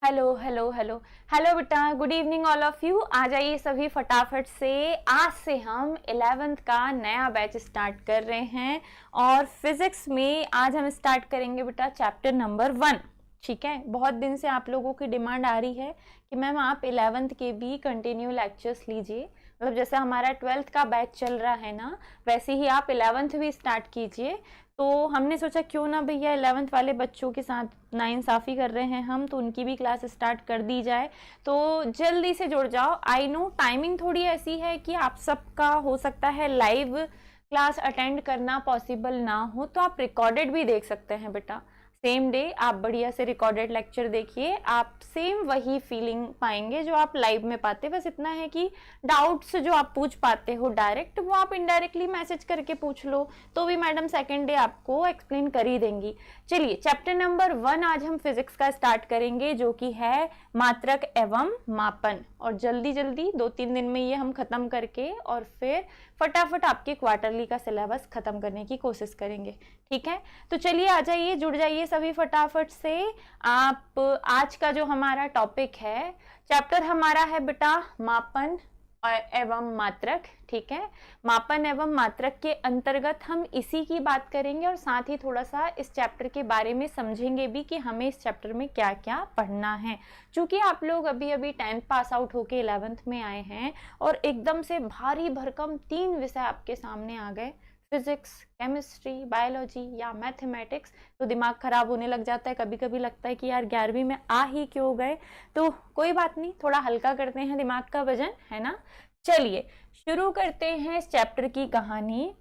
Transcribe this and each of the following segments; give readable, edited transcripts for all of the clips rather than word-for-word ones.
Hello hello hello hello बेटा, good evening all of you. आ जाइए सभी फटाफट से। आज से हम 11th का नया बैच स्टार्ट कर रहे हैं और फिजिक्स में आज हम स्टार्ट करेंगे बेटा चैप्टर नंबर 1। ठीक है, बहुत दिन से आप लोगों की डिमांड आ रही है कि मैम आप 11th के भी कंटिन्यू लेक्चर्स लीजिए। मतलब जैसे हमारा 12th का बैच चल रहा है ना, वैसे ही आप 11th भी स्टार्ट कीजिए। तो हमने सोचा क्यों ना भैया 11th वाले बच्चों के साथ नाइंसाफ़ी कर रहे हैं हम, तो उनकी भी क्लास स्टार्ट कर दी जाए। तो जल्दी से जुड़ जाओ। आई नो टाइमिंग थोड़ी ऐसी है कि आप सबका हो सकता है लाइव क्लास अटेंड करना पॉसिबल ना हो, तो आप रिकॉर्डेड भी देख सकते हैं बेटा। सेम डे आप बढ़िया से रिकॉर्डेड लेक्चर देखिए, आप सेम वही फीलिंग पाएंगे जो आप लाइव में पाते। बस इतना है कि डाउट्स जो आप पूछ पाते हो डायरेक्ट, वो आप इनडायरेक्टली मैसेज करके पूछ लो, तो भी मैडम सेकेंड डे आपको एक्सप्लेन कर ही देंगी। चलिए चैप्टर नंबर 1 आज हम फिजिक्स का स्टार्ट करेंगे, जो कि है मात्रक एवं मापन। और जल्दी जल्दी 2-3 दिन में ये हम खत्म करके और फिर फटाफट आपके क्वार्टरली का सिलेबस खत्म करने की कोशिश करेंगे। ठीक है, तो चलिए आ जाइए, जुड़ जाइए सभी फटाफट से। आप आज का जो हमारा टॉपिक है, चैप्टर हमारा है बेटा मापन एवं मात्रक। ठीक है, मापन एवं मात्रक के अंतर्गत हम इसी की बात करेंगे और साथ ही थोड़ा सा इस चैप्टर के बारे में समझेंगे भी कि हमें इस चैप्टर में क्या क्या पढ़ना है। क्योंकि आप लोग अभी अभी 10th पास आउट होके 11th में आए हैं और एकदम से भारी भरकम 3 विषय आपके सामने आ गए, फिजिक्स, केमिस्ट्री, बायोलॉजी या मैथमेटिक्स, तो दिमाग खराब होने लग जाता है। कभी कभी लगता है कि यार 11वीं में आ ही क्यों गए। तो कोई बात नहीं, थोड़ा हल्का करते हैं दिमाग का वजन, है ना। चलिए शुरू करते हैं इस चैप्टर की कहानी।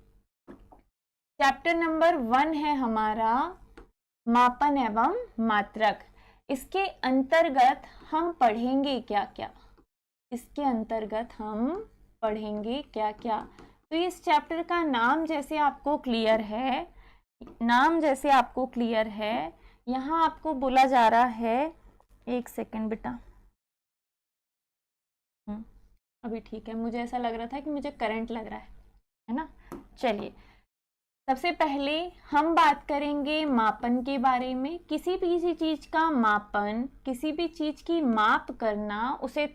चैप्टर नंबर 1 है हमारा मापन एवं मात्रक। इसके अंतर्गत हम पढ़ेंगे क्या क्या, इसके अंतर्गत हम पढ़ेंगे क्या क्या। तो इस चैप्टर का नाम जैसे आपको क्लियर है, नाम जैसे आपको क्लियर है, यहाँ आपको बोला जा रहा है, एक सेकंड बेटा, अभी ठीक है, मुझे ऐसा लग रहा था कि मुझे करंट लग रहा है ना। चलिए सबसे पहले हम बात करेंगे मापन के बारे में। किसी भी चीज का मापन, किसी भी चीज की माप करना, उसे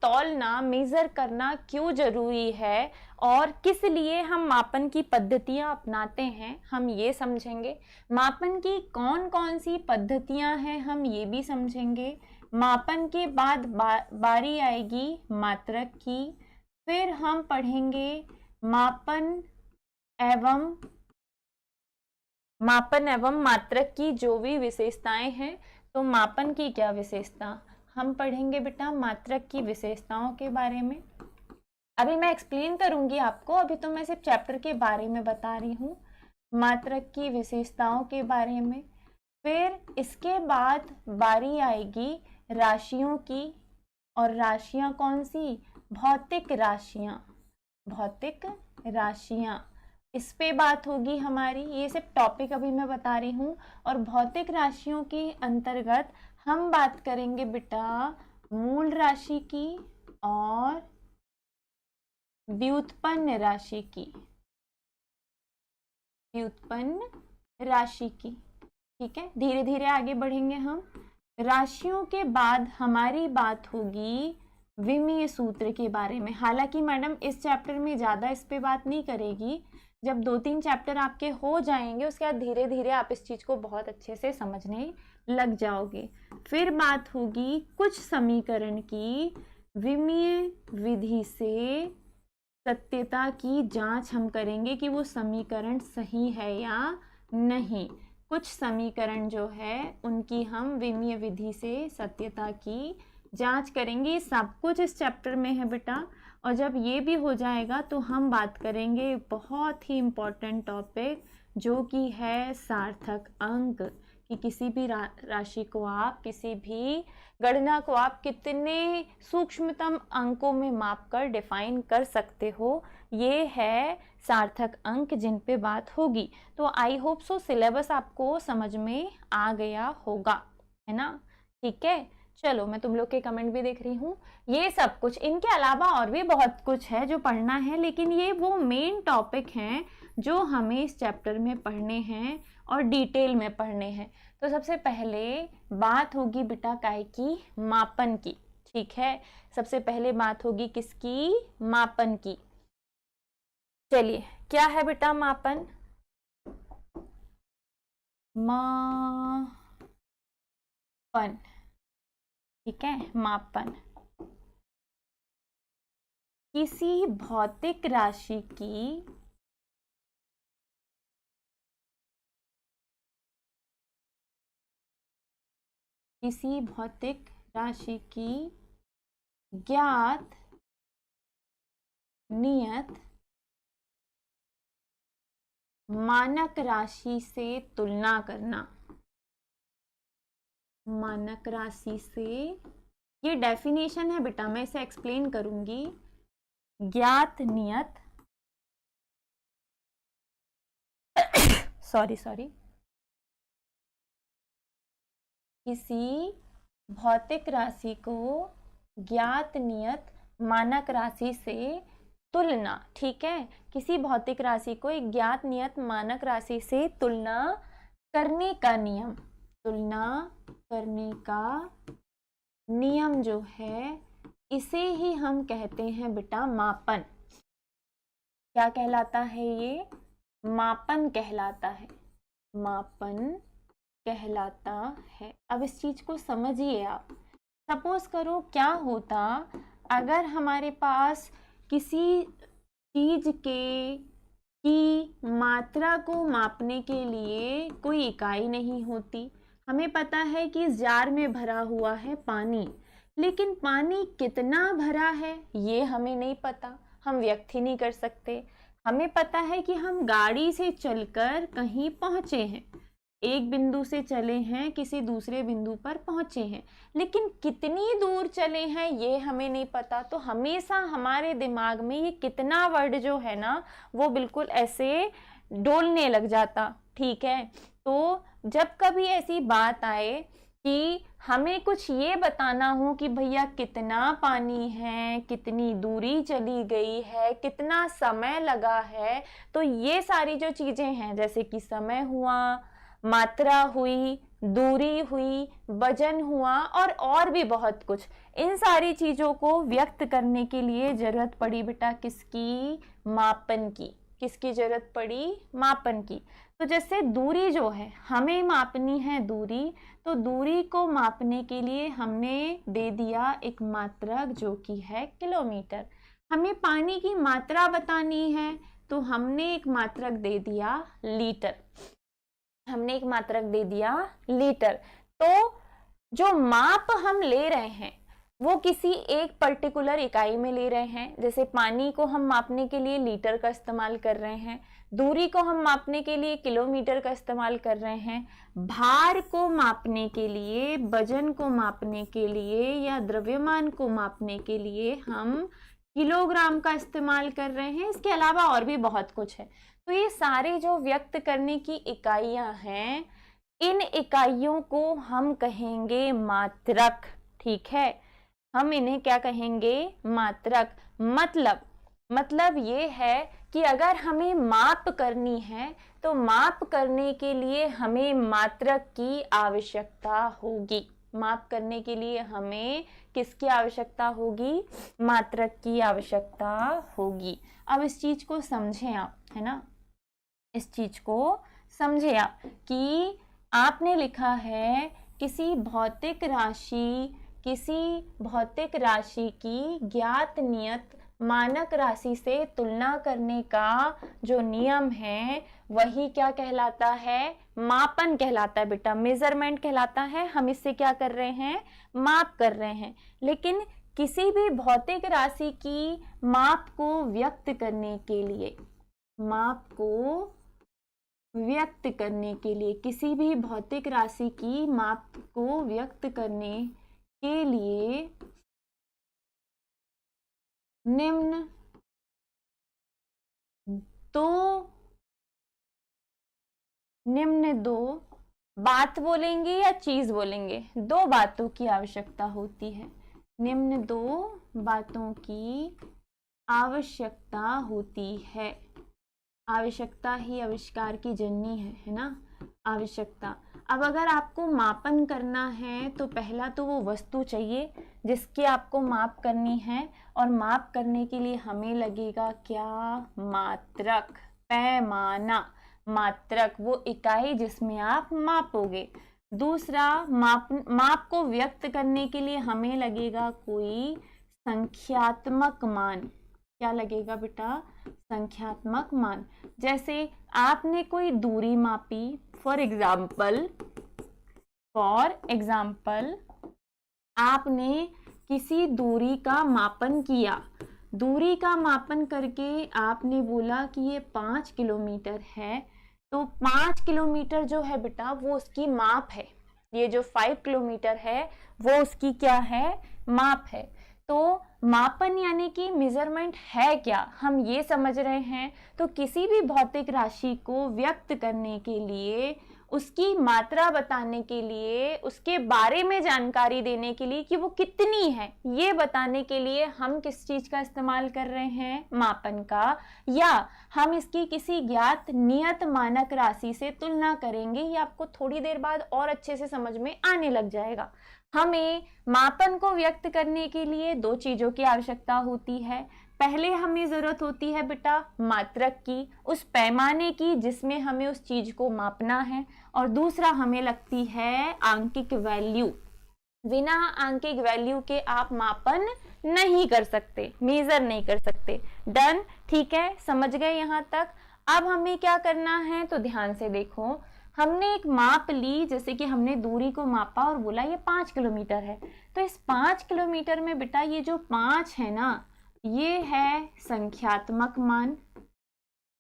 तौलना, मेजर करना क्यों जरूरी है और किस लिए हम मापन की पद्धतियां अपनाते हैं, हम ये समझेंगे। मापन की कौन कौन सी पद्धतियां हैं, हम ये भी समझेंगे। मापन के बाद बारी आएगी मात्रक की। फिर हम पढ़ेंगे मापन एवं मात्रक की जो भी विशेषताएं हैं। तो मापन की क्या विशेषता, हम पढ़ेंगे बेटा मात्रक की विशेषताओं के बारे में। अभी मैं एक्सप्लेन करूंगी आपको, अभी तो मैं सिर्फ चैप्टर के बारे में बता रही हूँ, मात्रक की विशेषताओं के बारे में। फिर इसके बाद बारी आएगी राशियों की, और राशियां कौन सी, भौतिक राशियां, भौतिक राशियां, इस पे बात होगी हमारी। ये सिर्फ टॉपिक अभी मैं बता रही हूँ। और भौतिक राशियों के अंतर्गत हम बात करेंगे बेटा मूल राशि की और व्युत्पन्न राशि की, व्युत्पन्न राशि की। ठीक है, धीरे धीरे आगे बढ़ेंगे हम। राशियों के बाद हमारी बात होगी विमीय सूत्र के बारे में। हालांकि मैडम इस चैप्टर में ज़्यादा इस पे बात नहीं करेगी, जब 2-3 चैप्टर आपके हो जाएंगे उसके बाद धीरे धीरे आप इस चीज़ को बहुत अच्छे से समझने लग जाओगे। फिर बात होगी कुछ समीकरण की, विमीय विधि से सत्यता की जांच हम करेंगे कि वो समीकरण सही है या नहीं। कुछ समीकरण जो है उनकी हम विमीय विधि से सत्यता की जांच करेंगे। सब कुछ इस चैप्टर में है बेटा। और जब ये भी हो जाएगा तो हम बात करेंगे बहुत ही इम्पोर्टेंट टॉपिक, जो कि है सार्थक अंक, कि किसी भी राशि को आप, किसी भी गणना को आप कितने सूक्ष्मतम अंकों में माप कर डिफाइन कर सकते हो। ये है सार्थक अंक जिन पे बात होगी। तो आई होप सो सिलेबस आपको समझ में आ गया होगा, है ना। ठीक है, चलो मैं तुम लोग के कमेंट भी देख रही हूँ। ये सब कुछ, इनके अलावा और भी बहुत कुछ है जो पढ़ना है, लेकिन ये वो मेन टॉपिक हैं जो हमें इस चैप्टर में पढ़ने हैं और डिटेल में पढ़ने हैं। तो सबसे पहले बात होगी बेटा काय की, मापन की। ठीक है, सबसे पहले बात होगी किसकी, मापन की। चलिए, क्या है बेटा मापन? मापन, ठीक है, मापन किसी भौतिक राशि की ज्ञात नियत मानक राशि से तुलना करना। मानक राशि से, ये डेफिनेशन है बेटा, मैं इसे एक्सप्लेन करूंगी। ज्ञात नियत सॉरी किसी भौतिक राशि को ज्ञात नियत मानक राशि से तुलना। ठीक है, किसी भौतिक राशि को एक ज्ञात नियत मानक राशि से तुलना करने का नियम, तुलना करने का नियम जो है, इसे ही हम कहते हैं बेटा मापन। क्या कहलाता है ये? मापन कहलाता है, मापन कहलाता है। अब इस चीज को समझिए आप। सपोज करो क्या होता अगर हमारे पास किसी चीज की मात्रा को मापने के लिए कोई इकाई नहीं होती। हमें पता है कि इस जार में भरा हुआ है पानी, लेकिन पानी कितना भरा है ये हमें नहीं पता, हम व्यक्त ही नहीं कर सकते। हमें पता है कि हम गाड़ी से चलकर कहीं पहुंचे हैं, एक बिंदु से चले हैं किसी दूसरे बिंदु पर पहुंचे हैं, लेकिन कितनी दूर चले हैं ये हमें नहीं पता। तो हमेशा हमारे दिमाग में ये कितना वर्ड जो है ना, वो बिल्कुल ऐसे डोलने लग जाता। ठीक है, तो जब कभी ऐसी बात आए कि हमें कुछ ये बताना हो कि भैया कितना पानी है, कितनी दूरी चली गई है, कितना समय लगा है, तो ये सारी जो चीजें हैं, जैसे कि समय हुआ, मात्रा हुई, दूरी हुई, वजन हुआ और भी बहुत कुछ, इन सारी चीजों को व्यक्त करने के लिए जरूरत पड़ी बेटा किसकी? मापन की। किसकी जरूरत पड़ी? मापन की। तो जैसे दूरी जो है, हमें मापनी है दूरी, तो दूरी को मापने के लिए हमने दे दिया एक मात्रक जो कि है किलोमीटर। हमें पानी की मात्रा बतानी है तो हमने एक मात्रक दे दिया लीटर, हमने एक मात्रक दे दिया लीटर। तो जो माप हम ले रहे हैं वो किसी एक पर्टिकुलर इकाई में ले रहे हैं। जैसे पानी को हम मापने के लिए लीटर का इस्तेमाल कर रहे हैं, दूरी को हम मापने के लिए किलोमीटर का इस्तेमाल कर रहे हैं, भार को मापने के लिए, वजन को मापने के लिए या द्रव्यमान को मापने के लिए हम किलोग्राम का इस्तेमाल कर रहे हैं। इसके अलावा और भी बहुत कुछ है। तो ये सारे जो व्यक्त करने की इकाइयां हैं, इन इकाइयों को हम कहेंगे मात्रक। ठीक है, हम इन्हें क्या कहेंगे? मात्रक। मतलब ये है कि अगर हमें माप करनी है तो माप करने के लिए हमें मात्रक की आवश्यकता होगी। माप करने के लिए हमें किसकी आवश्यकता होगी? मात्रक की आवश्यकता होगी। अब इस चीज को समझें आप, है ना, इस चीज को समझे आप कि आपने लिखा है किसी भौतिक राशि की ज्ञात नियत मानक राशि से तुलना करने का जो नियम है वही क्या कहलाता है? मापन कहलाता है बेटा, मेजरमेंट कहलाता है। हम इससे क्या कर रहे हैं? माप कर रहे हैं। लेकिन किसी भी भौतिक राशि की माप को व्यक्त करने के लिए, किसी भी भौतिक राशि की माप को व्यक्त करने के लिए निम्न दो बात बोलेंगे या चीज बोलेंगे? दो बातों की आवश्यकता होती है। निम्न दो बातों की आवश्यकता होती है। आवश्यकता ही आविष्कार की जननी है ना, आवश्यकता। अब अगर आपको मापन करना है तो पहला तो वो वस्तु चाहिए जिसकी आपको माप करनी है, और माप करने के लिए हमें लगेगा क्या? मात्रक, पैमाना, मात्रक, वो इकाई जिसमें आप मापोगे। दूसरा, माप को व्यक्त करने के लिए हमें लगेगा कोई संख्यात्मक मान। क्या लगेगा बेटा? संख्यात्मक मान। जैसे आपने कोई दूरी मापी, फॉर एग्जाम्पल आपने किसी दूरी का मापन किया। दूरी का मापन करके आपने बोला कि ये 5 किलोमीटर है, तो 5 किलोमीटर जो है बेटा वो उसकी माप है। ये जो 5 किलोमीटर है वो उसकी क्या है? माप है। तो मापन यानी कि मेजरमेंट है क्या, हम ये समझ रहे हैं। तो किसी भी भौतिक राशि को व्यक्त करने के लिए, उसकी मात्रा बताने के लिए, उसके बारे में जानकारी देने के लिए कि वो कितनी है, ये बताने के लिए हम किस चीज का इस्तेमाल कर रहे हैं? मापन का। या हम इसकी किसी ज्ञात नियत मानक राशि से तुलना करेंगे। ये आपको थोड़ी देर बाद और अच्छे से समझ में आने लग जाएगा। हमें मापन को व्यक्त करने के लिए दो चीजों की आवश्यकता होती है। पहले हमें जरूरत होती है बेटा मात्रक की, उस पैमाने की जिसमें हमें उस चीज को मापना है, और दूसरा हमें लगती है आंकिक वैल्यू। बिना आंकिक वैल्यू के आप मापन नहीं कर सकते, मेजर नहीं कर सकते। डन, ठीक है, समझ गए यहां तक। अब हमें क्या करना है तो ध्यान से देखो। हमने एक माप ली, जैसे कि हमने दूरी को मापा और बोला ये 5 किलोमीटर है। तो इस 5 किलोमीटर में बेटा ये जो 5 है ना, ये है संख्यात्मक मान।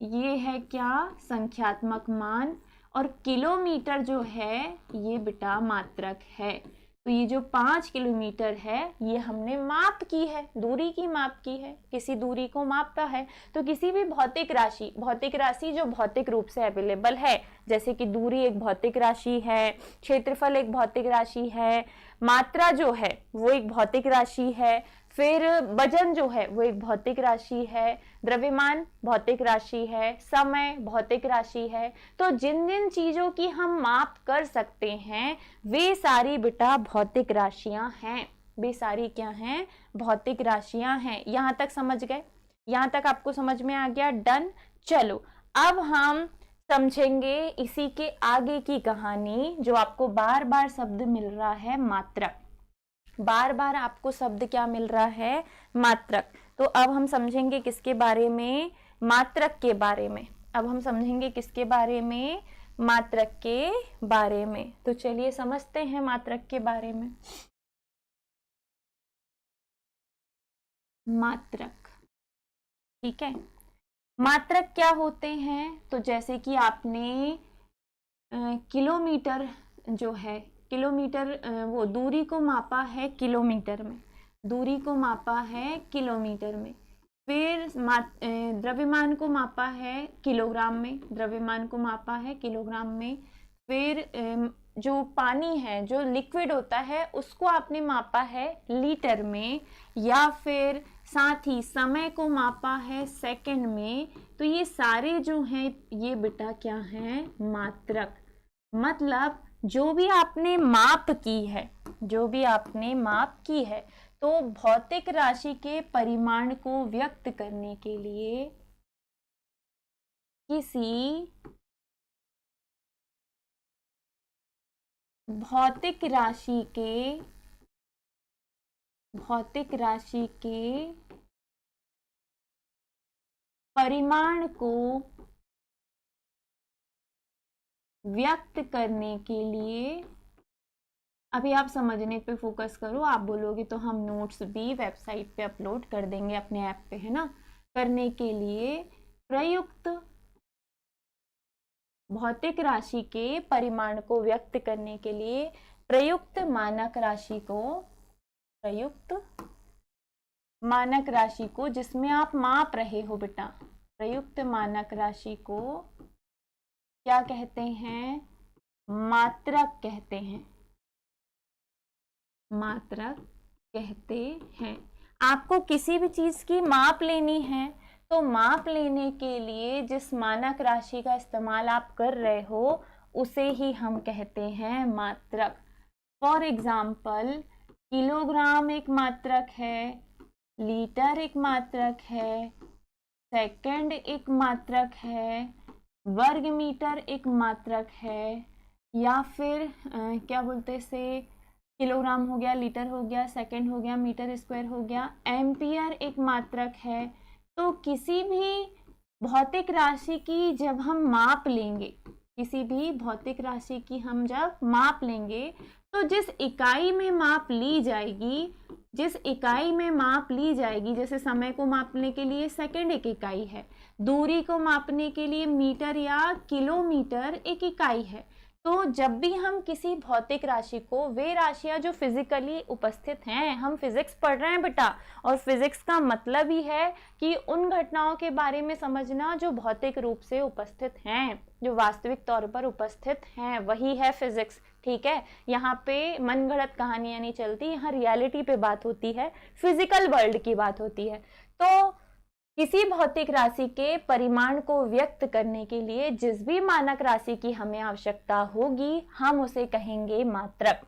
ये है क्या? संख्यात्मक मान। और किलोमीटर जो है ये बेटा मात्रक है। तो ये जो 5 किलोमीटर है ये हमने माप की है, दूरी की माप की है, किसी दूरी को मापा है। तो किसी भी भौतिक राशि जो भौतिक रूप से अवेलेबल है, जैसे कि दूरी एक भौतिक राशि है, क्षेत्रफल एक भौतिक राशि है, मात्रा जो है वो एक भौतिक राशि है, फिर वजन जो है वो एक भौतिक राशि है, द्रव्यमान भौतिक राशि है, समय भौतिक राशि है। तो जिन जिन चीजों की हम माप कर सकते हैं वे सारी बेटा भौतिक राशियां हैं। वे सारी क्या हैं? भौतिक राशियां हैं। यहां तक समझ गए? यहां तक आपको समझ में आ गया? डन। चलो अब हम समझेंगे इसी के आगे की कहानी, जो आपको बार बार शब्द मिल रहा है मात्रक। बार बार आपको शब्द क्या मिल रहा है? मात्रक। तो अब हम समझेंगे किसके बारे में? मात्रक के बारे में। अब हम समझेंगे किसके बारे में? मात्रक के बारे में। तो चलिए समझते हैं मात्रक के बारे में। मात्रक, ठीक है। मात्रक क्या होते हैं? तो जैसे कि आपने किलोमीटर जो है, किलोमीटर वो दूरी को मापा है किलोमीटर में, दूरी को मापा है किलोमीटर में। फिर द्रव्यमान को मापा है किलोग्राम में, द्रव्यमान को मापा है किलोग्राम में। फिर जो पानी है, जो लिक्विड होता है, उसको आपने मापा है लीटर में। या फिर साथ ही समय को मापा है सेकंड में। तो ये सारे जो हैं ये बेटा क्या हैं? मात्रक। मतलब जो भी आपने माप की है, जो भी आपने माप की है, तो भौतिक राशि के परिमाण को व्यक्त करने के लिए किसी भौतिक राशि के परिमाण को व्यक्त करने के लिए, अभी आप समझने पे फोकस करो, आप बोलोगे तो हम नोट्स भी वेबसाइट पे अपलोड कर देंगे अपने ऐप पे, है ना। करने के लिए प्रयुक्त भौतिक राशि के परिमाण को व्यक्त करने के लिए प्रयुक्त मानक राशि को जिसमें आप माप रहे हो बेटा, प्रयुक्त मानक राशि को क्या कहते हैं? मात्रक कहते हैं, मात्रक कहते हैं। आपको किसी भी चीज की माप लेनी है तो माप लेने के लिए जिस मानक राशि का इस्तेमाल आप कर रहे हो उसे ही हम कहते हैं मात्रक। फॉर एग्जाम्पल, किलोग्राम एक मात्रक है, लीटर एक मात्रक है, सेकंड एक मात्रक है, वर्ग मीटर एक मात्रक है, या फिर क्या बोलते से किलोग्राम हो गया, लीटर हो गया, सेकंड हो गया, मीटर स्क्वायर हो गया, एम्पियर एक मात्रक है। तो किसी भी भौतिक राशि की जब हम माप लेंगे, किसी भी भौतिक राशि की हम जब माप लेंगे तो जिस इकाई में माप ली जाएगी, जिस इकाई में माप ली जाएगी, जैसे समय को मापने के लिए सेकंड एक इकाई है, दूरी को मापने के लिए मीटर या किलोमीटर एक इकाई है। तो जब भी हम किसी भौतिक राशि को, वे राशियां जो फिजिकली उपस्थित हैं, हम फिजिक्स पढ़ रहे हैं बेटा, और फिजिक्स का मतलब ही है कि उन घटनाओं के बारे में समझना जो भौतिक रूप से उपस्थित हैं, जो वास्तविक तौर पर उपस्थित हैं, वही है फिजिक्स। ठीक है, यहाँ पे मनगढ़ंत कहानियां नहीं चलती, यहाँ रियलिटी पे बात होती है, फिजिकल वर्ल्ड की बात होती है। तो किसी भौतिक राशि के परिमाण को व्यक्त करने के लिए जिस भी मानक राशि की हमें आवश्यकता होगी हम उसे कहेंगे मात्रक।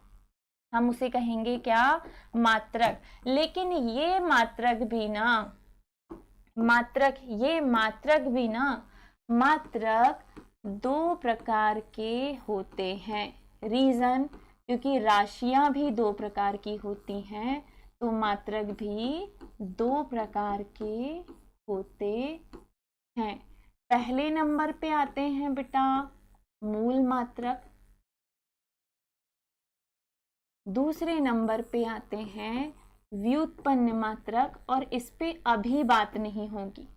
हम उसे कहेंगे क्या? मात्रक। लेकिन ये मात्रक भी ना, मात्रक दो प्रकार के होते हैं। रीजन, क्योंकि राशियां भी दो प्रकार की होती हैं, तो मात्रक भी दो प्रकार के होते हैं। पहले नंबर पे आते हैं बेटा मूल मात्रक, दूसरे नंबर पे आते हैं व्युत्पन्न मात्रक, और इस पे अभी बात नहीं होगी,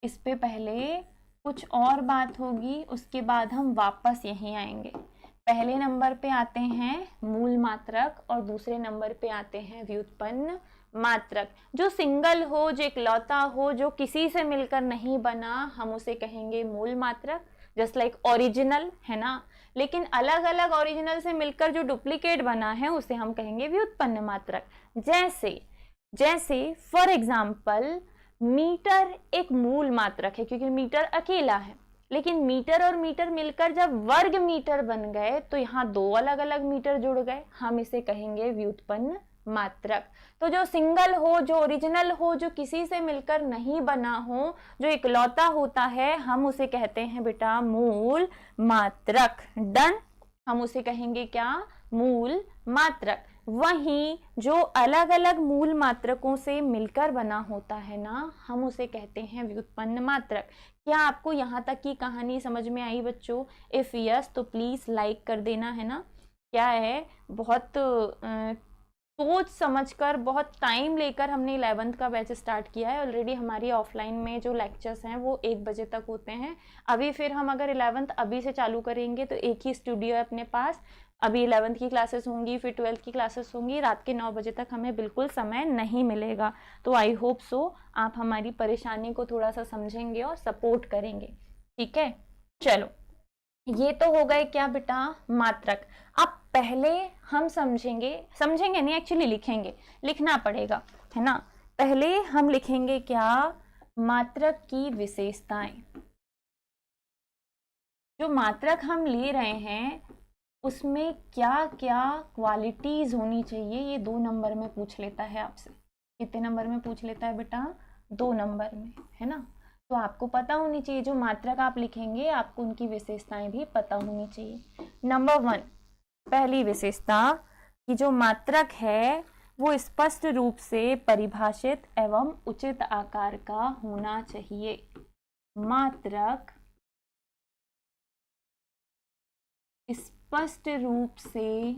इस पे पहले कुछ और बात होगी, उसके बाद हम वापस यहीं आएंगे। पहले नंबर पे आते हैं मूल मात्रक और दूसरे नंबर पे आते हैं व्युत्पन्न मात्रक। जो सिंगल हो, जो इकलौता हो, जो किसी से मिलकर नहीं बना, हम उसे कहेंगे मूल मात्रक, जस्ट लाइक ओरिजिनल, है ना। लेकिन अलग अलग ओरिजिनल से मिलकर जो डुप्लीकेट बना है उसे हम कहेंगे व्युत्पन्न मात्रक। जैसे फॉर एग्जाम्पल, मीटर एक मूल मात्रक है क्योंकि मीटर अकेला है, लेकिन मीटर और मीटर मिलकर जब वर्ग मीटर बन गए तो यहाँ दो अलग अलग मीटर जुड़ गए, हम इसे कहेंगे व्युत्पन्न मात्रक। तो जो सिंगल हो, जो ओरिजिनल हो, जो किसी से मिलकर नहीं बना हो, जो इकलौता होता है, हम उसे कहते हैं बेटा मूल मात्रक। डन, हम उसे कहेंगे क्या? मूल मात्रक। वहीं जो अलग अलग मूल मात्रकों से मिलकर बना होता है ना, हम उसे कहते हैं व्युत्पन्न मात्रक। क्या आपको यहाँ तक की कहानी समझ में आई बच्चों? इफ यस तो प्लीज लाइक कर देना, है ना। क्या है, बहुत सोच समझकर, बहुत टाइम लेकर हमने 11th का बैच स्टार्ट किया है। ऑलरेडी हमारी ऑफलाइन में जो लेक्चर्स हैं वो 1 बजे तक होते हैं। अभी फिर हम अगर 11th अभी से चालू करेंगे तो एक ही स्टूडियो है अपने पास। अभी 11th की क्लासेस होंगी, फिर 12th की क्लासेस होंगी, रात के 9 बजे तक हमें बिल्कुल समय नहीं मिलेगा। तो आई होप सो आप हमारी परेशानी को थोड़ा सा समझेंगे और सपोर्ट करेंगे। ठीक है, चलो ये तो हो गए क्या बेटा? मात्रक। अब पहले हम समझेंगे नहीं, एक्चुअली लिखेंगे, लिखना पड़ेगा, है ना। पहले हम लिखेंगे क्या? मात्रक की विशेषताएं। जो मात्रक हम ले रहे हैं उसमें क्या क्या क्वालिटीज होनी चाहिए, ये 2 नंबर में पूछ लेता है आपसे। कितने नंबर में पूछ लेता है बेटा? 2 नंबर में, है ना। तो आपको पता होनी चाहिए, जो मात्रक आप लिखेंगे आपको उनकी विशेषताएं भी पता होनी चाहिए। नंबर 1, पहली विशेषता कि जो मात्रक है वो स्पष्ट रूप से परिभाषित एवं उचित आकार का होना चाहिए। मात्रक स्पष्ट रूप से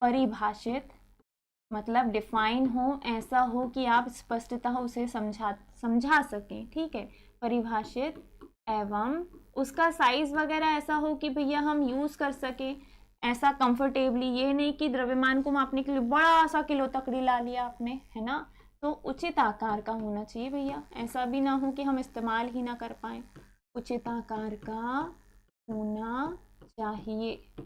परिभाषित मतलब डिफाइन हो, ऐसा हो कि आप स्पष्टतः उसे समझा सकें। ठीक है, परिभाषित एवं उसका साइज वगैरह ऐसा हो कि भैया हम यूज कर सके ऐसा कंफर्टेबली। ये नहीं कि द्रव्यमान को मापने के लिए बड़ा सा किलो तकड़ी ला लिया आपने, है ना। तो उचित आकार का होना चाहिए भैया, ऐसा भी ना हो कि हम इस्तेमाल ही ना कर पाए। उचित आकार का होना चाहिए।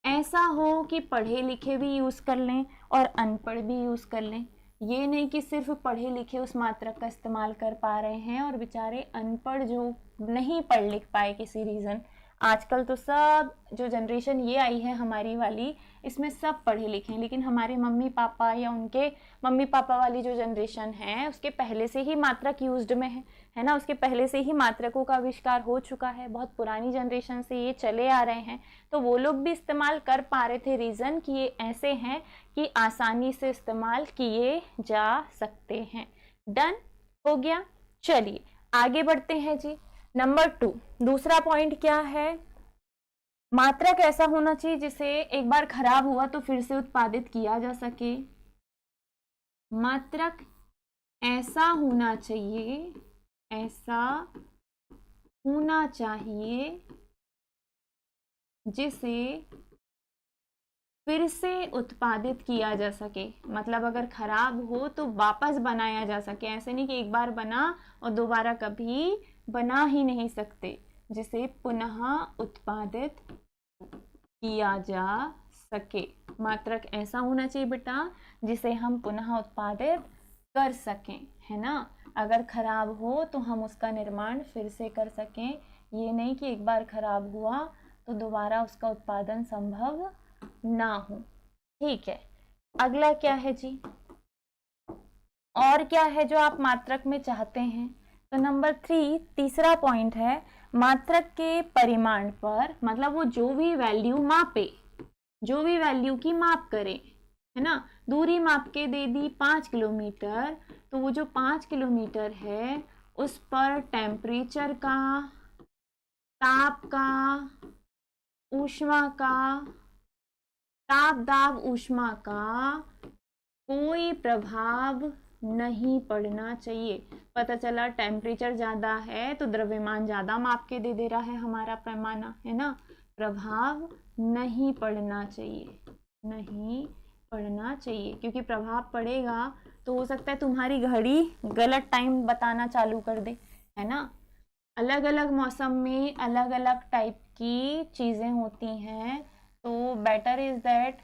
ऐसा हो कि पढ़े लिखे भी यूज़ कर लें और अनपढ़ भी यूज़ कर लें। ये नहीं कि सिर्फ पढ़े लिखे उस मात्रक का इस्तेमाल कर पा रहे हैं और बेचारे अनपढ़ जो नहीं पढ़ लिख पाए किसी रीज़न। आजकल तो सब जो जनरेशन ये आई है हमारी वाली, इसमें सब पढ़े लिखे हैं, लेकिन हमारे मम्मी पापा या उनके मम्मी पापा वाली जो जनरेशन है उसके पहले से ही मात्रक यूज्ड में है ना, उसके पहले से ही मात्रकों का आविष्कार हो चुका है, बहुत पुरानी जनरेशन से ये चले आ रहे हैं, तो वो लोग भी इस्तेमाल कर पा रहे थे। रीज़न कि ये ऐसे हैं कि आसानी से इस्तेमाल किए जा सकते हैं। डन हो गया। चलिए आगे बढ़ते हैं जी। नंबर 2, दूसरा पॉइंट क्या है? मात्रक ऐसा होना चाहिए जिसे एक बार खराब हुआ तो फिर से उत्पादित किया जा सके। मात्रक ऐसा होना चाहिए, ऐसा होना चाहिए जिसे फिर से उत्पादित किया जा सके। मतलब अगर खराब हो तो वापस बनाया जा सके। ऐसे नहीं कि एक बार बना और दोबारा कभी बना ही नहीं सकते, जिसे पुनः उत्पादित किया जा सके। मात्रक ऐसा होना चाहिए बेटा जिसे हम पुनः उत्पादित कर सकें, है ना। अगर खराब हो तो हम उसका निर्माण फिर से कर सकें। ये नहीं कि एक बार खराब हुआ तो दोबारा उसका उत्पादन संभव ना हो। ठीक है, अगला क्या है जी? और क्या है जो आप मात्रक में चाहते हैं? तो नंबर 3, तीसरा पॉइंट है, मात्रक के परिमाण पर, मतलब वो जो भी वैल्यू मापे, जो भी वैल्यू की माप करे, है ना। दूरी माप के दे दी 5 किलोमीटर, तो वो जो 5 किलोमीटर है उस पर टेम्परेचर का, ताप का, ऊष्मा का, ताप दाब ऊष्मा का कोई प्रभाव नहीं पड़ना चाहिए। पता चला टेम्परेचर ज़्यादा है तो द्रव्यमान ज़्यादा माप के दे रहा है हमारा पैमाना, है ना। प्रभाव नहीं पड़ना चाहिए, नहीं पड़ना चाहिए, क्योंकि प्रभाव पड़ेगा तो हो सकता है तुम्हारी घड़ी गलत टाइम बताना चालू कर दे, है ना। अलग अलग मौसम में अलग अलग टाइप की चीज़ें होती हैं, तो बेटर इज़ दैट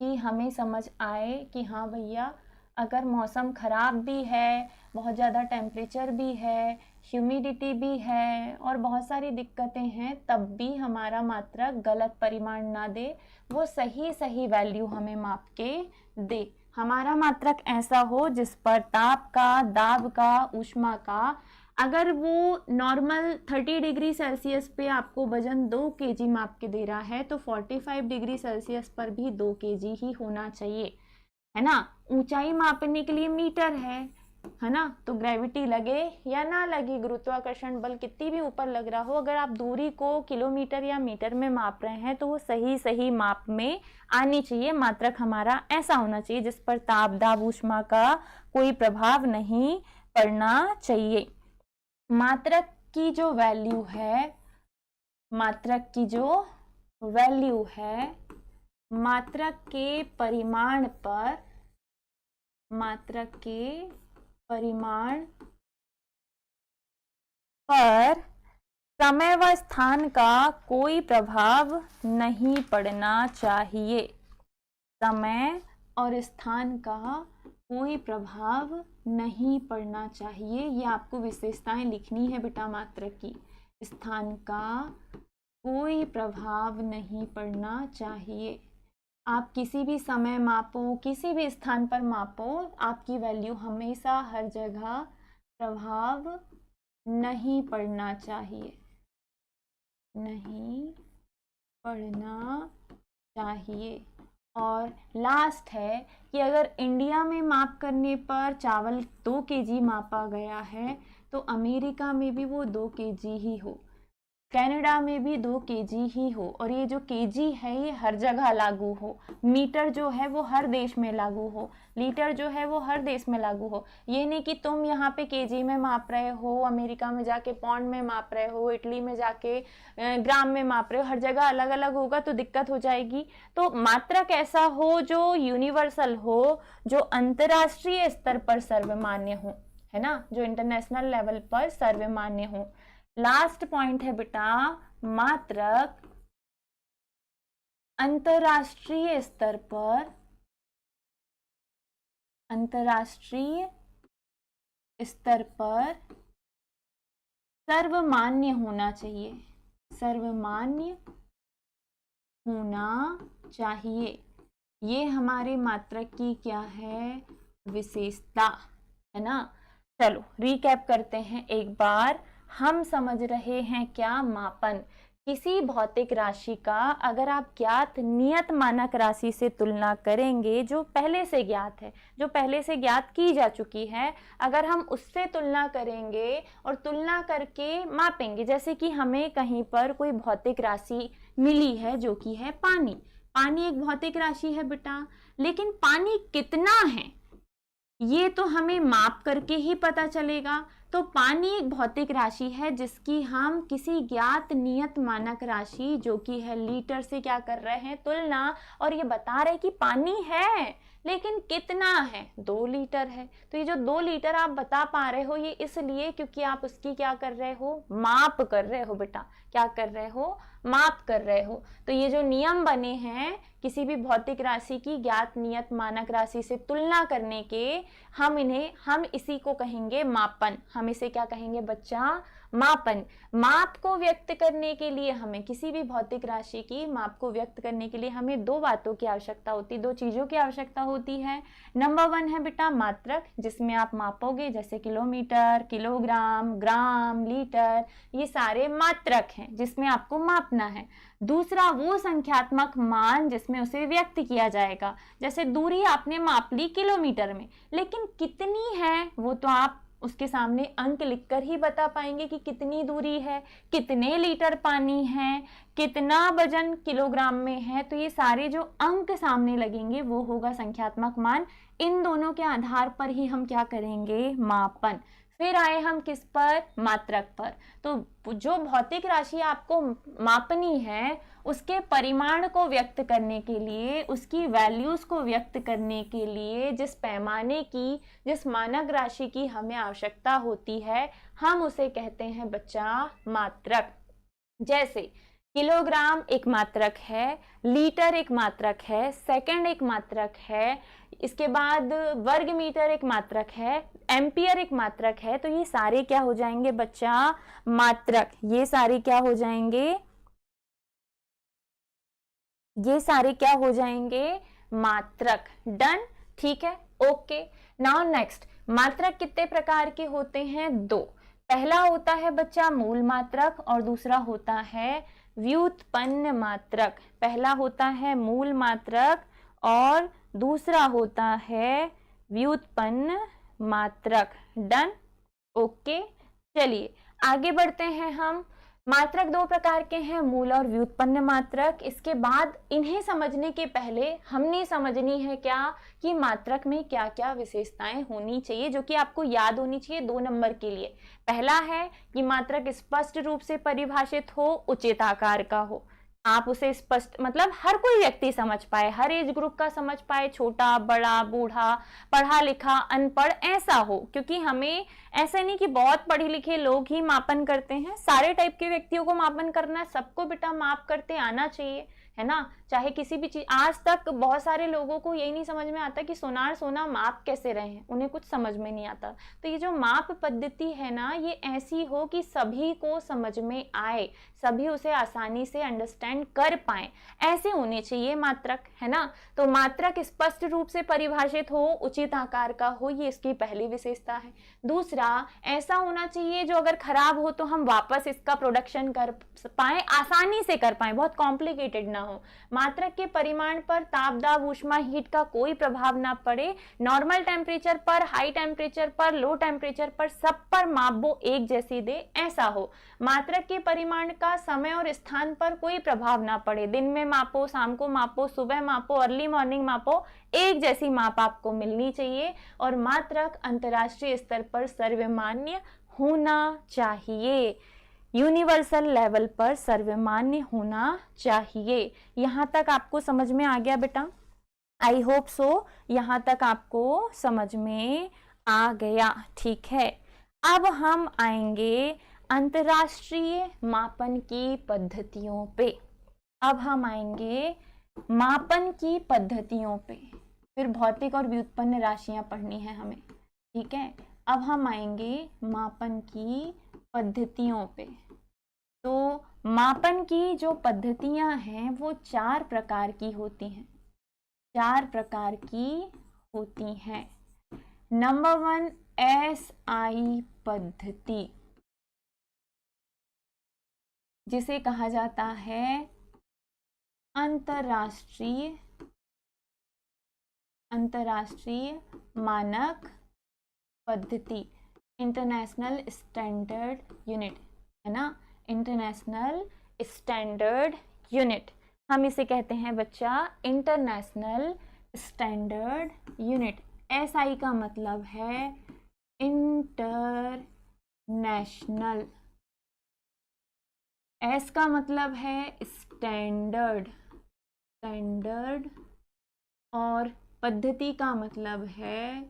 कि हमें समझ आए कि हाँ भैया, अगर मौसम ख़राब भी है, बहुत ज़्यादा टेम्परेचर भी है, ह्यूमिडिटी भी है और बहुत सारी दिक्कतें हैं, तब भी हमारा मात्रक गलत परिमाण ना दे, वो सही सही वैल्यू हमें माप के दे। हमारा मात्रक ऐसा हो जिस पर ताप का, दाब का, ऊष्मा का, अगर वो नॉर्मल 30 डिग्री सेल्सियस पे आपको वजन 2 kg माप के दे रहा है तो 45 डिग्री सेल्सियस पर भी 2 kg ही होना चाहिए, है ना। ऊंचाई मापने के लिए मीटर है ना। तो ग्रेविटी लगे या ना लगे, गुरुत्वाकर्षण बल कितनी भी ऊपर लग रहा हो, अगर आप दूरी को किलोमीटर या मीटर में माप रहे हैं तो वो सही सही माप में आनी चाहिए। मात्रक हमारा ऐसा होना चाहिए जिस पर ताप दाब ऊष्मा का कोई प्रभाव नहीं पड़ना चाहिए। मात्रक की जो वैल्यू है, मात्रक की जो वैल्यू है, मात्रक के परिमाण पर, मात्रक के परिमाण पर समय व स्थान का कोई प्रभाव नहीं पड़ना चाहिए। समय और स्थान का कोई प्रभाव नहीं पड़ना चाहिए। ये आपको विशेषताएं लिखनी है बेटा मात्रक की। स्थान का कोई प्रभाव नहीं पड़ना चाहिए। आप किसी भी समय मापो, किसी भी स्थान पर मापो, आपकी वैल्यू हमेशा हर जगह प्रभाव नहीं पड़ना चाहिए, नहीं पड़ना चाहिए। और लास्ट है कि अगर इंडिया में माप करने पर चावल 2 kg मापा गया है तो अमेरिका में भी वो 2 kg ही हो, कनाडा में भी 2 kg ही हो, और ये जो kg है ये हर जगह लागू हो। मीटर जो है वो हर देश में लागू हो, लीटर जो है वो हर देश में लागू हो। ये नहीं कि तुम यहाँ पे kg में माप रहे हो, अमेरिका में जाके पौंड में माप रहे हो, इटली में जाके ग्राम में माप रहे हो, हर जगह अलग अलग होगा तो दिक्कत हो जाएगी। तो मात्रक ऐसा हो जो यूनिवर्सल हो, जो अंतर्राष्ट्रीय स्तर पर सर्वमान्य हो, है ना, जो इंटरनेशनल लेवल पर सर्वमान्य हो। लास्ट पॉइंट है बेटा, मात्रक अंतरराष्ट्रीय स्तर पर सर्वमान्य होना चाहिए, सर्वमान्य होना चाहिए। ये हमारे मात्रक की क्या है, विशेषता है ना। चलो रिकैप करते हैं एक बार। हम समझ रहे हैं क्या, मापन। किसी भौतिक राशि का अगर आप ज्ञात नियत मानक राशि से तुलना करेंगे, जो पहले से ज्ञात है, जो पहले से ज्ञात की जा चुकी है, अगर हम उससे तुलना करेंगे और तुलना करके मापेंगे, जैसे कि हमें कहीं पर कोई भौतिक राशि मिली है जो कि है पानी। पानी एक भौतिक राशि है बेटा, लेकिन पानी कितना है ये तो हमें माप करके ही पता चलेगा। तो पानी एक भौतिक राशि है जिसकी हम किसी ज्ञात नियत मानक राशि जो कि है लीटर से क्या कर रहे हैं, तुलना। और ये बता रहे कि पानी है लेकिन कितना है, 2 लीटर है। तो ये जो 2 लीटर आप बता पा रहे हो, ये इसलिए क्योंकि आप उसकी क्या कर रहे हो, माप कर रहे हो बेटा। क्या कर रहे हो, माप कर रहे हो। तो ये जो नियम बने हैं किसी भी भौतिक राशि की ज्ञात नियत मानक राशि से तुलना करने के, हम इसी को कहेंगे मापन। हम इसे क्या कहेंगे बच्चा, मापन। माप को व्यक्त करने के लिए हमें, किसी भी भौतिक राशि की माप को व्यक्त करने के लिए हमें 2 बातों की आवश्यकता होती है, 2 चीजों की आवश्यकता होती है। नंबर 1 है बेटा मात्रक, जिसमें आप मापोगे, जैसे किलोमीटर, किलोग्राम, ग्राम, लीटर, ये सारे मात्रक हैं जिसमें आपको मापना है। दूसरा वो संख्यात्मक मान जिसमें उसे व्यक्त किया जाएगा, जैसे दूरी आपने माप ली किलोमीटर में, लेकिन कितनी है वो तो आप उसके सामने अंक लिखकर ही बता पाएंगे कि कितनी दूरी है, कितने लीटर पानी है, कितना वजन किलोग्राम में है। तो ये सारे जो अंक सामने लगेंगे वो होगा संख्यात्मक मान। इन दोनों के आधार पर ही हम क्या करेंगे, मापन। फिर आए हम किस पर, मात्रक पर। तो जो भौतिक राशि आपको मापनी है उसके परिमाण को व्यक्त करने के लिए, उसकी वैल्यूज को व्यक्त करने के लिए जिस पैमाने की, जिस मानक राशि की हमें आवश्यकता होती है, हम उसे कहते हैं बच्चा मात्रक। जैसे किलोग्राम एक मात्रक है, लीटर एक मात्रक है, सेकंड एक मात्रक है, इसके बाद वर्ग मीटर एक मात्रक है, एम्पियर एक मात्रक है। तो ये सारे क्या हो जाएंगे बच्चा, मात्रक। ये सारे क्या हो जाएंगे, ये सारे क्या हो जाएंगे, मात्रक। डन, ठीक है, ओके। नाउ नेक्स्ट, मात्रक कितने प्रकार के होते हैं, 2। पहला होता है बच्चा मूल मात्रक और दूसरा होता है व्युत्पन्न मात्रक। पहला होता है मूल मात्रक और दूसरा होता है व्युत्पन्न मात्रक। Done, okay. चलिए आगे बढ़ते हैं हम। मात्रक 2 प्रकार के हैं, मूल और व्युत्पन्न मात्रक। इसके बाद इन्हें समझने के पहले हमने समझनी है क्या, कि मात्रक में क्या क्या विशेषताएं होनी चाहिए जो कि आपको याद होनी चाहिए 2 नंबर के लिए। पहला है कि मात्रक स्पष्ट रूप से परिभाषित हो, उचित आकार का हो। आप उसे स्पष्ट मतलब हर कोई व्यक्ति समझ पाए, हर एज ग्रुप का समझ पाए, छोटा बड़ा बूढ़ा, पढ़ा लिखा अनपढ़, ऐसा हो। क्योंकि हमें ऐसा नहीं कि बहुत पढ़े लिखे लोग ही मापन करते हैं, सारे टाइप के व्यक्तियों को मापन करना, सबको बेटा माप करते आना चाहिए, है ना। चाहे किसी भी चीज, आज तक बहुत सारे लोगों को यही नहीं समझ में आता कि सोनार सोना माप कैसे रहे हैं, उन्हें कुछ समझ में नहीं आता। तो ये जो माप पद्धति है ना, ये ऐसी हो कि सभी को समझ में आए, सभी उसे आसानी से अंडरस्टैंड कर पाए, ऐसे होने चाहिए मात्रक, है ना। तो मात्रक स्पष्ट रूप से परिभाषित हो, उचित आकार का हो, ये इसकी पहली विशेषता है। दूसरा, ऐसा होना चाहिए जो अगर खराब हो तो हम वापस इसका प्रोडक्शन कर पाए, आसानी से कर पाए, बहुत कॉम्प्लिकेटेड ना हो। मात्रक के परिमाण पर ताप दाब ऊष्मा हीट का कोई प्रभाव ना पड़े, नॉर्मल टेम्परेचर पर, हाई टेम्परेचर पर, लो टेम्परेचर पर, सब पर माप वो एक जैसी दे, ऐसा हो। मात्रक के परिमाण का समय और स्थान पर कोई प्रभाव ना पड़े, दिन में मापो, शाम को मापो, सुबह मापो, अर्ली मॉर्निंग मापो, एक जैसी माप आपको मिलनी चाहिए। और मात्रक अंतर्राष्ट्रीय स्तर पर सर्वमान्य होना चाहिए, यूनिवर्सल लेवल पर सर्वमान्य होना चाहिए। यहां तक आपको समझ में आ गया बेटा? आई होप सो, यहां तक आपको समझ में आ गया, ठीक है। अब हम आएंगे अंतर्राष्ट्रीय मापन की पद्धतियों पे। अब हम आएंगे मापन की पद्धतियों पे, फिर भौतिक और व्युत्पन्न राशियां पढ़नी है हमें, ठीक है। अब हम आएंगे मापन की पद्धतियों पे। तो मापन की जो पद्धतियां हैं वो 4 प्रकार की होती हैं, 4 प्रकार की होती हैं। नंबर 1 SI पद्धति, जिसे कहा जाता है अंतरराष्ट्रीय मानक पद्धति, इंटरनेशनल स्टैंडर्ड यूनिट, है ना, इंटरनेशनल स्टैंडर्ड यूनिट। हम इसे कहते हैं बच्चा इंटरनेशनल स्टैंडर्ड यूनिट। SI का मतलब है इंटरनेशनल, S का मतलब है स्टैंडर्ड, और पद्धति का मतलब है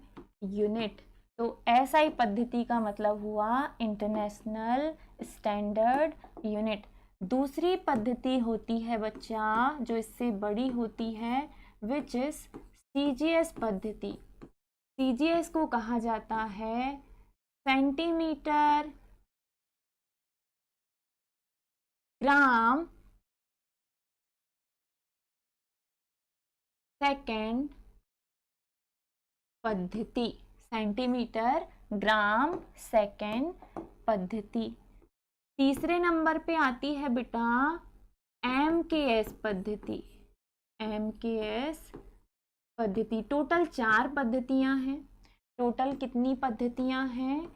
यूनिट। तो SI पद्धति का मतलब हुआ इंटरनेशनल स्टैंडर्ड यूनिट। दूसरी पद्धति होती है बच्चा जो इससे बड़ी होती है, विच इज CGS पद्धति। CGS को कहा जाता है सेंटीमीटर ग्राम सेकेंड पद्धति, सेंटीमीटर ग्राम सेकेंड पद्धति। तीसरे नंबर पे आती है बेटा MKS पद्धति। MKS पद्धति, टोटल 4 पद्धतियां हैं। टोटल कितनी पद्धतियां हैं?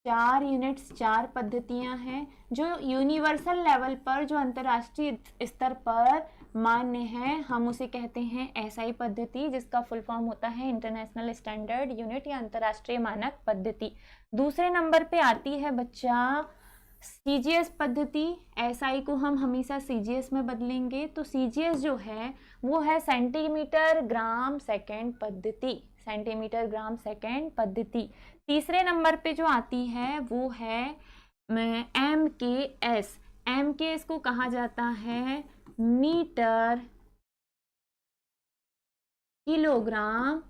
4 यूनिट्स, 4 पद्धतियां हैं जो यूनिवर्सल लेवल पर, जो अंतर्राष्ट्रीय स्तर पर मान्य है, हम उसे कहते हैं SI पद्धति, जिसका फुल फॉर्म होता है इंटरनेशनल स्टैंडर्ड यूनिट या अंतर्राष्ट्रीय मानक पद्धति। दूसरे नंबर पे आती है बच्चा CGS पद्धति। SI को हम हमेशा CGS में बदलेंगे, तो CGS जो है वो है सेंटीमीटर ग्राम सेकेंड पद्धति, सेंटीमीटर ग्राम सेकेंड पद्धति। तीसरे नंबर पे जो आती है वो है MKS। MKS को कहा जाता है मीटर किलोग्राम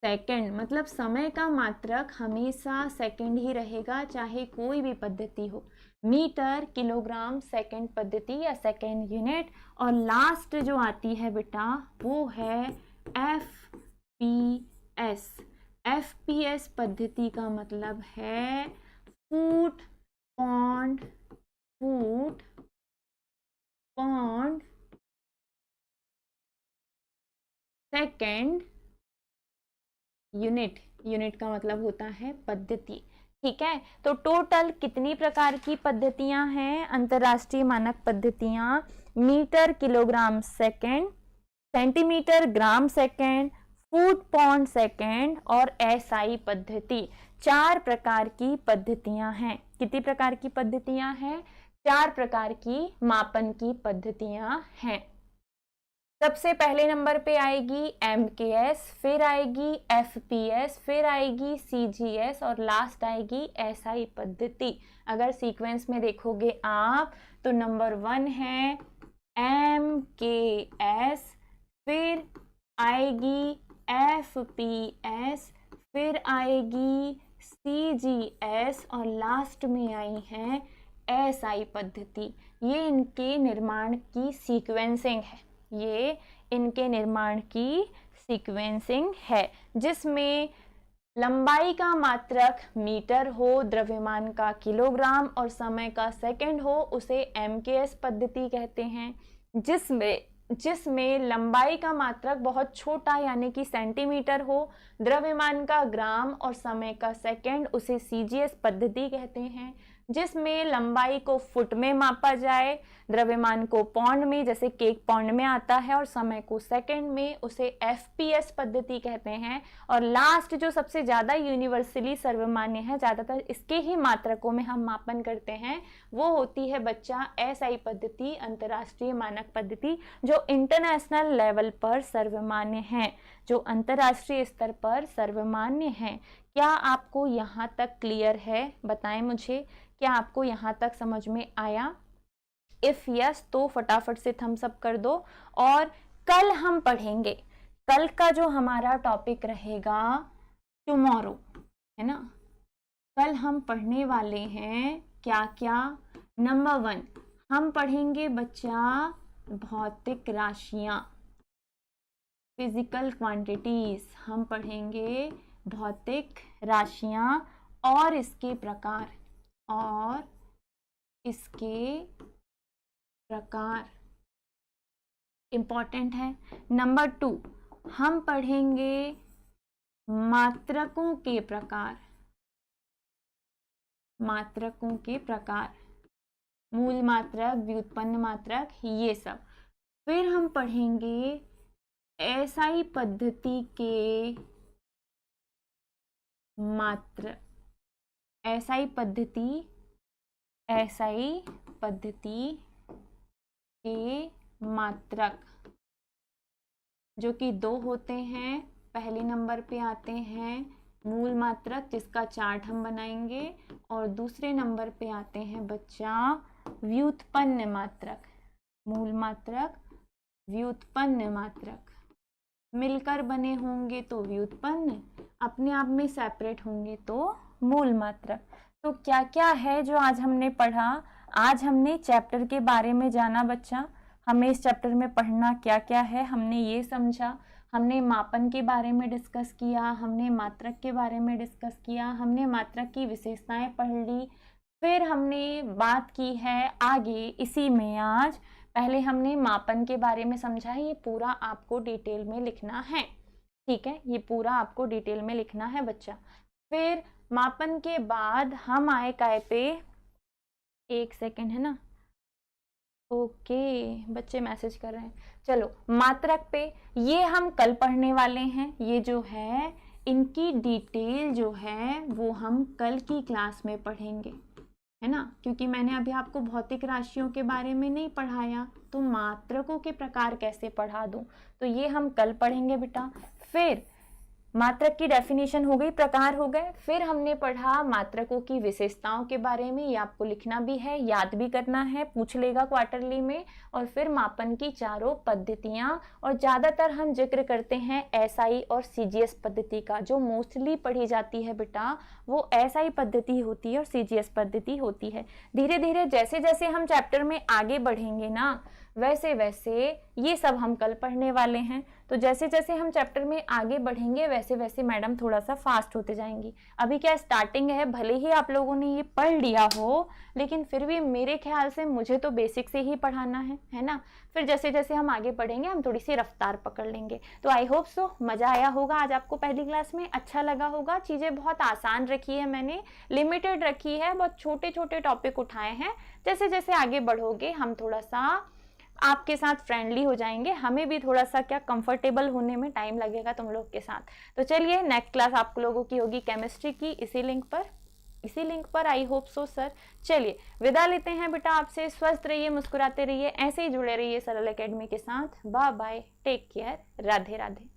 सेकेंड, मतलब समय का मात्रक हमेशा सेकेंड ही रहेगा, चाहे कोई भी पद्धति हो। मीटर किलोग्राम सेकेंड पद्धति या सेकेंड यूनिट। और लास्ट जो आती है बेटा वो है FPS। FPS पद्धति का मतलब है foot pound second unit. Unit का मतलब होता है पद्धति, ठीक है। तो टोटल कितनी प्रकार की पद्धतियां हैं अंतरराष्ट्रीय मानक पद्धतियां? Metre kilogram second, centimetre gram second, foot pound second और SI पद्धति। 4 प्रकार की पद्धतियां हैं। कितनी प्रकार की पद्धतियां हैं? 4 प्रकार की मापन की पद्धतियां हैं। सबसे पहले नंबर पे आएगी MKS, फिर आएगी FPS, फिर आएगी CGS और लास्ट आएगी SI पद्धति। अगर सीक्वेंस में देखोगे आप तो नंबर 1 है MKS, फिर आएगी FPS, फिर आएगी CGS और लास्ट में आई है SI पद्धति। ये इनके निर्माण की सीक्वेंसिंग है, ये इनके निर्माण की सीक्वेंसिंग है, जिसमें लंबाई का मात्रक मीटर हो, द्रव्यमान का किलोग्राम और समय का सेकंड हो, उसे MKS पद्धति कहते हैं। जिसमें लंबाई का मात्रक बहुत छोटा यानी कि सेंटीमीटर हो, द्रव्यमान का ग्राम और समय का सेकंड, उसे CGS पद्धति कहते हैं। जिसमें लंबाई को फुट में मापा जाए, द्रव्यमान को पौंड में, जैसे केक पौंड में आता है, और समय को सेकंड में, उसे FPS पद्धति कहते हैं। और लास्ट जो सबसे ज़्यादा यूनिवर्सली सर्वमान्य है, ज़्यादातर इसके ही मात्रकों में हम मापन करते हैं, वो होती है बच्चा SI पद्धति, अंतर्राष्ट्रीय मानक पद्धति, जो इंटरनेशनल लेवल पर सर्वमान्य है, जो अंतर्राष्ट्रीय स्तर पर सर्वमान्य है। क्या आपको यहाँ तक क्लियर है? बताएं मुझे, क्या आपको यहाँ तक समझ में आया? इफ यस तो फटाफट से थम्स अप कर दो। और कल हम पढ़ेंगे, कल का जो हमारा टॉपिक रहेगा टुमारो, है ना, कल हम पढ़ने वाले हैं क्या क्या। नंबर 1 हम पढ़ेंगे बच्चा भौतिक राशियां, फिजिकल क्वांटिटीज। हम पढ़ेंगे भौतिक राशियां और इसके प्रकार, और इसके प्रकार इंपॉर्टेंट है। नंबर 2 हम पढ़ेंगे मात्रकों के प्रकार, मात्रकों के प्रकार, मूल मात्रक, व्युत्पन्न मात्रक, ये सब। फिर हम पढ़ेंगे एसआई पद्धति के मात्रक, एसआई पद्धति, एसआई पद्धति के मात्रक जो कि 2 होते हैं। पहले नंबर पे आते हैं मूल मात्रक जिसका चार्ट हम बनाएंगे, और दूसरे नंबर पे आते हैं बच्चा व्युत्पन्न मात्रक। मूल मात्रक, व्युत्पन्न मात्रक मिलकर बने होंगे तो व्युत्पन्न, अपने आप में सेपरेट होंगे तो मूल मात्रक। तो क्या क्या है जो आज हमने पढ़ा? आज हमने चैप्टर के बारे में जाना बच्चा, हमें इस चैप्टर में पढ़ना क्या क्या है हमने ये समझा। हमने मापन के बारे में डिस्कस किया, हमने मात्रक के बारे में डिस्कस किया, हमने मात्रक की विशेषताएं पढ़ ली। फिर हमने बात की है आगे इसी में आज, पहले हमने मापन के बारे में समझा, ये पूरा आपको डिटेल में लिखना है, ठीक है, ये पूरा आपको डिटेल में लिखना है बच्चा। फिर मापन के बाद हम आए काय पे, 1 सेकेंड है ना, ओके बच्चे मैसेज कर रहे हैं। चलो मात्रक पे ये हम कल पढ़ने वाले हैं, ये जो है इनकी डिटेल जो है वो हम कल की क्लास में पढ़ेंगे, है ना, क्योंकि मैंने अभी आपको भौतिक राशियों के बारे में नहीं पढ़ाया, तो मात्रकों के प्रकार कैसे पढ़ा दूं, तो ये हम कल पढ़ेंगे बेटा। फिर मात्रक की डेफिनेशन हो गई, प्रकार हो गए। फिर हमने पढ़ा मात्रकों की विशेषताओं के बारे में, ये आपको लिखना भी है, याद भी करना है, पूछ लेगा क्वार्टरली में। और फिर मापन की चारों पद्धतियां, और ज़्यादातर हम जिक्र करते हैं एसआई और सीजीएस पद्धति का। जो मोस्टली पढ़ी जाती है बेटा वो एसआई पद्धति होती है और सीजीएस पद्धति होती है। धीरे धीरे जैसे जैसे हम चैप्टर में आगे बढ़ेंगे ना, वैसे वैसे ये सब हम कल पढ़ने वाले हैं। तो जैसे जैसे हम चैप्टर में आगे बढ़ेंगे वैसे वैसे मैडम थोड़ा सा फास्ट होते जाएंगी। अभी क्या स्टार्टिंग है, भले ही आप लोगों ने ये पढ़ लिया हो, लेकिन फिर भी मेरे ख्याल से मुझे तो बेसिक से ही पढ़ाना है ना। फिर जैसे जैसे हम आगे बढ़ेंगे हम थोड़ी सी रफ्तार पकड़ लेंगे। तो आई होप सो मज़ा आया होगा आज आपको पहली क्लास में, अच्छा लगा होगा। चीज़ें बहुत आसान रखी है मैंने, लिमिटेड रखी है, बहुत छोटे छोटे टॉपिक उठाए हैं। जैसे जैसे आगे बढ़ोगे हम थोड़ा सा आपके साथ फ्रेंडली हो जाएंगे, हमें भी थोड़ा सा क्या कंफर्टेबल होने में टाइम लगेगा तुम लोग के साथ। तो चलिए नेक्स्ट क्लास आप लोगों की होगी केमिस्ट्री की, इसी लिंक पर आई होप सो सर। चलिए विदा लेते हैं बेटा आपसे, स्वस्थ रहिए, मुस्कुराते रहिए, ऐसे ही जुड़े रहिए सरल एकेडमी के साथ। Bye bye, take care, Radhe Radhe.